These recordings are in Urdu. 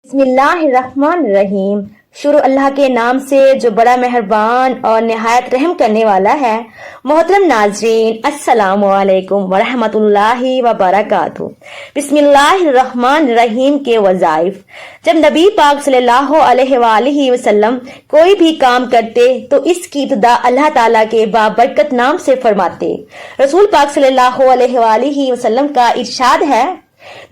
بسم اللہ الرحمن الرحیم۔ شروع اللہ کے نام سے جو بڑا مہربان اور نہایت رحم کرنے والا ہے۔ محترم ناظرین، السلام علیکم ورحمۃ اللہ وبرکاتہ۔ بسم اللہ الرحمن الرحیم کے وظائف۔ جب نبی پاک صلی اللہ علیہ وآلہ وسلم کوئی بھی کام کرتے تو اس کی ابتدا اللہ تعالیٰ کے بابرکت نام سے فرماتے۔ رسول پاک صلی اللہ علیہ وآلہ وسلم کا ارشاد ہے،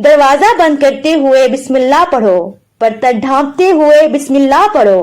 دروازہ بند کرتے ہوئے بسم اللہ پڑھو، برتن ڈھانپتے ہوئے بسم اللہ پڑھو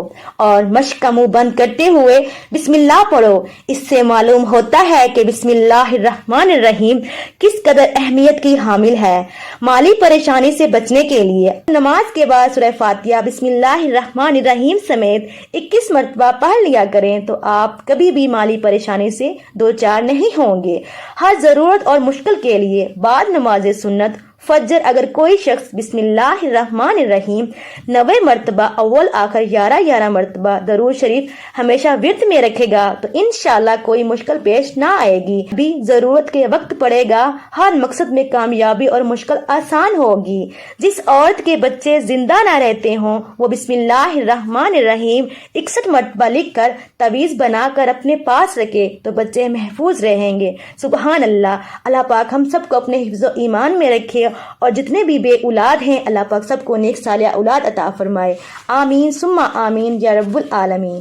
اور مشق کا منہ بند کرتے ہوئے بسم اللہ پڑھو۔ اس سے معلوم ہوتا ہے کہ بسم اللہ الرحمن الرحیم کس قدر اہمیت کی حامل ہے۔ مالی پریشانی سے بچنے کے لیے نماز کے بعد سورہ فاتحہ بسم اللہ الرحمن الرحیم سمیت 21 مرتبہ پڑھ لیا کریں تو آپ کبھی بھی مالی پریشانی سے دوچار نہیں ہوں گے۔ ہر ضرورت اور مشکل کے لیے بعد نماز سنت فجر اگر کوئی شخص بسم اللہ الرحمن الرحیم 90 مرتبہ اول آخر 11 مرتبہ درود شریف ہمیشہ ورد میں رکھے گا تو انشاءاللہ کوئی مشکل پیش نہ آئے گی۔ بھی ضرورت کے وقت پڑے گا، ہر مقصد میں کامیابی اور مشکل آسان ہوگی۔ جس عورت کے بچے زندہ نہ رہتے ہوں وہ بسم اللہ الرحمن الرحیم 61 مرتبہ لکھ کر تعویذ بنا کر اپنے پاس رکھے تو بچے محفوظ رہیں گے۔ سبحان اللہ۔ اللہ پاک ہم سب کو اپنے حفظ و ایمان میں رکھے اور جتنے بھی بے اولاد ہیں اللہ پاک سب کو نیک صالح اولاد عطا فرمائے۔ آمین ثم آمین یا رب العالمین۔